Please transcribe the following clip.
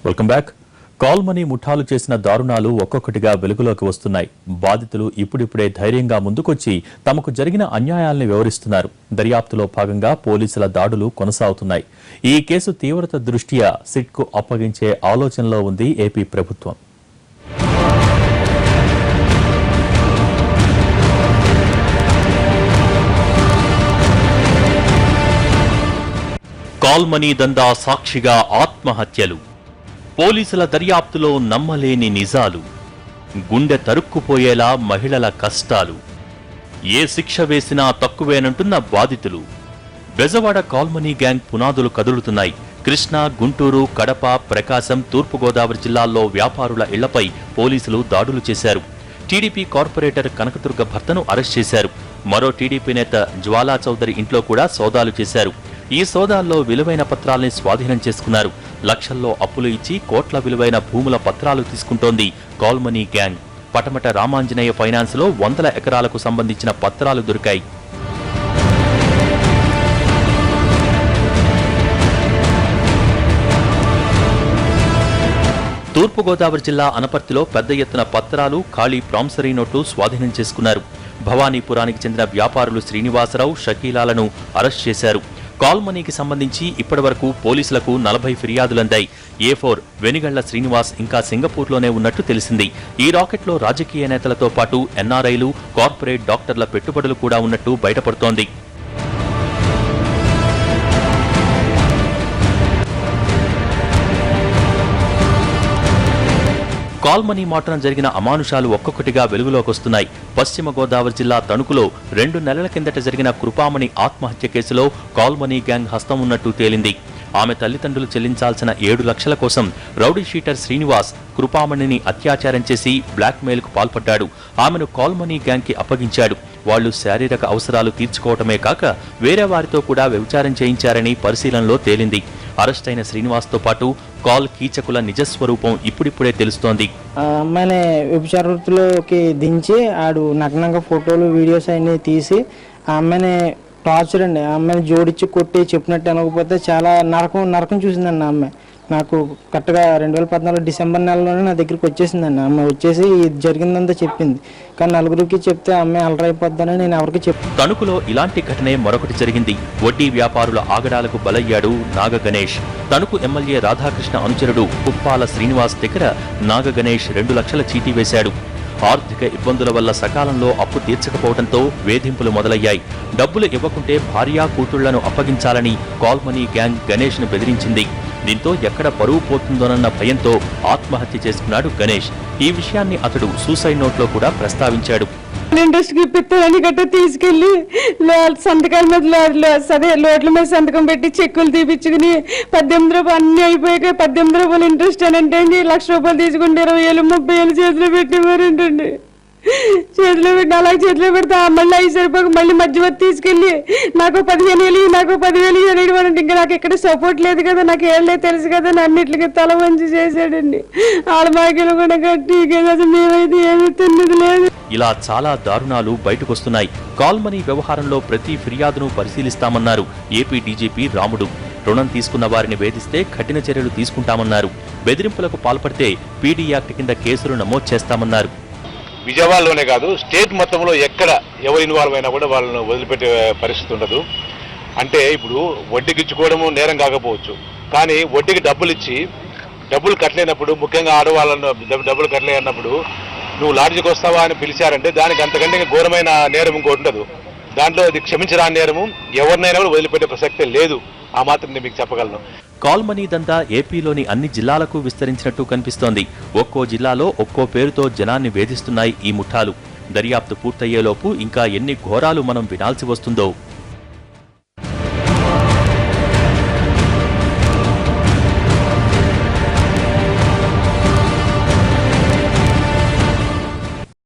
Welcome back. Call money ముఠాలు చేసిన దారుణాలు ఒక్కొక్కటిగా వెలుగులోకి వస్తున్నాయి. బాధితులు ఇప్పుడిప్పుడే ధైర్యంగా ముందుకొచ్చి తమకు జరిగిన అన్యాయాల్ని వివరిస్తున్నారు. దర్యాప్తులో భాగంగా పోలీసుల దాడులు కొనసాగుతున్నాయి. ఈ కేసు తీవ్రత దృష్ట్యా సిట్కు అప్పగించే ఆలోచనలో ఉంది ఏపీ ప్రభుత్వం. కాల్ మనీ దందా సాక్షిగా ఆత్మహత్యలు, పోలీసుల దర్యాప్తులో నమ్మలేని నిజాలు, గుండె తరుక్కుపోయేలా మహిళల కష్టాలు, ఏ శిక్ష వేసినా తక్కువేనంటున్న బాధితులు. బెజవాడ కాల్ మనీ గ్యాంగ్ పునాదులు కదులుతున్నాయి. కృష్ణా, గుంటూరు, కడప, ప్రకాశం, తూర్పుగోదావరి జిల్లాల్లో వ్యాపారుల ఇళ్లపై పోలీసులు దాడులు చేశారు. టీడీపీ కార్పొరేటర్ కనకదుర్గ భర్తను అరెస్ట్ చేశారు. మరో టీడీపీ నేత జ్వాలా చౌదరి ఇంట్లో కూడా సోదాలు చేశారు. ఈ సోదాల్లో విలువైన పత్రాల్ని స్వాధీనం చేసుకున్నారు. లక్షల్లో అప్పులు ఇచ్చి కోట్ల విలువైన భూముల పత్రాలు తీసుకుంటోంది call money gang. Patamata Ramanjaneya finance లో 100 ఎకరాలకు సంబంధించిన పత్రాలు దొరికాయి. తూర్పుగోదావరి జిల్లా అనపర్తిలో పెద్ద ఎత్తున పత్రాలు, ఖాళీ ప్రామిసరీ నోట్లు స్వాధీనం చేసుకున్నారు. భవానీపురానికి చెందిన వ్యాపారులు శ్రీనివాసరావు, షకీలాలను అరెస్ట్ చేశారు. కాల్ మనీకి సంబంధించి ఇప్పటివరకు పోలీసులకు 40 ఫిర్యాదులందాయి. A4 వెనిగళ్ల శ్రీనివాస్ ఇంకా సింగపూర్లోనే ఉన్నట్టు తెలిసింది. ఈ రాకెట్లో రాజకీయ నేతలతో పాటు ఎన్ఆర్ఐలు, కార్పొరేట్ డాక్టర్ల పెట్టుబడులు కూడా ఉన్నట్టు బయటపడుతోంది. కాల్ మనీ మాటన జరిగిన అమానుషాలు ఒక్కొక్కటిగా వెలుగులోకొస్తున్నాయి. పశ్చిమ గోదావరి జిల్లా తణుకులో 2 నెలల కిందట జరిగిన కృపామణి ఆత్మహత్య కేసులో కాల్ మనీ గ్యాంగ్ హస్తం ఉన్నట్టు తేలింది. ఆమె తల్లిదండ్రులు చెల్లించాల్సిన 7 లక్షల కోసం రౌడీ షీటర్ శ్రీనివాస్ కృపామణిని అత్యాచారం చేసి బ్లాక్మెయిల్కు పాల్పడ్డాడు. ఆమెను కాల్ మనీ గ్యాంగ్కి అప్పగించాడు. వాళ్లు శారీరక అవసరాలు తీర్చుకోవటమే కాక వేరే వారితో కూడా వ్యభిచారం చేయించారని పరిశీలనలో తేలింది. అరెస్ట్ అయిన శ్రీనివాస్తో పాటు కాల్ కీచకుల నిజస్వరూపం ఇప్పుడిప్పుడే తెలుస్తోంది. అమ్మాయిని వ్యభిచార వృత్తిలోకి దించి ఆడు నగ్నంగా ఫోటోలు, వీడియోస్ అన్ని తీసి ఆ అమ్మాయిని టార్చర్ అండి, ఆ అమ్మాయిని జోడించి కొట్టి చెప్పినట్టు అనకపోతే చాలా నరకం చూసిందండి. ఆ అమ్మాయి నాకు కరెక్ట్గా 2014 డిసెంబర్ నెలలోనే నా దగ్గరికి వచ్చేసిందండి. ఆ అమ్మాయి వచ్చేసి ఇది జరిగిందంతా చెప్పింది. కానీ నలుగురికి చెప్తే ఆ అమ్మాయి అలరైపోద్దని నేను ఎవరికి చెప్పాను. తణుకులో ఇలాంటి ఘటనే మరొకటి జరిగింది. వడ్డీ వ్యాపారుల ఆగడాలకు బలయ్యాడు నాగ గణేష్. తణుకు ఎమ్మెల్యే రాధాకృష్ణ అనుచరుడు ఉప్పాల శ్రీనివాస్ దగ్గర నాగ గణేష్ 2 లక్షల చీటీ వేశాడు. ఆర్థిక ఇబ్బందుల వల్ల సకాలంలో అప్పు తీర్చకపోవడంతో వేధింపులు మొదలయ్యాయి. డబ్బులు ఇవ్వకుంటే భార్యా కూతుళ్లను అప్పగించాలని కాల్ మనీ గ్యాంగ్ గణేష్ ను బెదిరించింది. దీంతో ఎక్కడ పరువు పోతుందోనన్న భయంతో ఆత్మహత్య చేసుకున్నాడు గణేష్. ఈ విషయాన్ని అతడు సూసైడ్ నోట్లో కూడా ప్రస్తావించాడు. ఇండస్ట్రీకి ఇప్పిస్తానని గట్రా తీసుకెళ్లి సంతకాల మీద లోట్ల మీద సంతకం పెట్టి చెక్కులు తీపిచ్చుకుని 18 రూపాయలు అన్ని అయిపోయాక 18 రూపాయలు ఇంట్రెస్ట్ అని అంటే ₹1,00,000 తీసుకుంటే 20,000 30,000 చేతిలో పెట్టేవారంటండి. చేతిలో పెట్టి అలాగే చేతిలో పెడితే మళ్ళీ 5 సరిపోక మళ్ళీ మధ్యవర్తి తీసుకెళ్ళి నాకు 15,000 నాకు 10,000 అనేవాడంటే ఇంకా నాకు ఎక్కడ సపోర్ట్ లేదు కదా, నాకు ఏళ్ళే తెలుసు కదా, అన్నిటికీ తల వంచి చేశాడండి. ఆడమాకిలు కూడా కట్టి మేమైతే ఏమీ తిన్నది లేదు. ఇలా చాలా దారుణాలు బయటకొస్తున్నాయి. కాల్ మనీ వ్యవహారంలో ప్రతి ఫిర్యాదును పరిశీలిస్తామన్నారు ఏపీ డీజీపీ రాముడు. రుణం తీసుకున్న వారిని వేధిస్తే కఠిన చర్యలు తీసుకుంటామన్నారు. బెదిరింపులకు పాల్పడితే పీడీ యాక్ట్ కింద కేసులు నమోదు చేస్తామన్నారు. విజయవాడలోనే కాదు, స్టేట్ మొత్తంలో ఎక్కడ ఎవరు ఇన్వాల్వ్ అయినా కూడా వాళ్ళను వదిలిపెట్టే పరిస్థితి ఉండదు. అంటే ఇప్పుడు వడ్డీకి ఇచ్చుకోవడము నేరం కాకపోవచ్చు, కానీ వడ్డీకి డబ్బులు ఇచ్చి డబ్బులు కట్టలేనప్పుడు, ముఖ్యంగా ఆడవాళ్ళను డబ్బులు కట్టలేనప్పుడు నువ్వు లాడ్జికి వస్తావా అని పిలిచారంటే దానికి అంతకంటే ఘోరమైన నేరం ఇంకోటి ఉండదు. దాంట్లో ఇది క్షమించరాని నేరము, ఎవరినైనా కూడా వదిలిపెట్టే ప్రసక్తే లేదు. ఆ మాత్రం నేను మీకు చెప్పగలను. కాల్ మనీ దందా ఏపీలోని అన్ని జిల్లాలకు విస్తరించినట్టు కనిపిస్తోంది. ఒక్కో జిల్లాలో ఒక్కో పేరుతో జనాన్ని వేధిస్తున్నాయి ఈ ముఠాలు. దర్యాప్తు పూర్తయ్యేలోపు ఇంకా ఎన్ని ఘోరాలు మనం వినాల్సి వస్తుందో.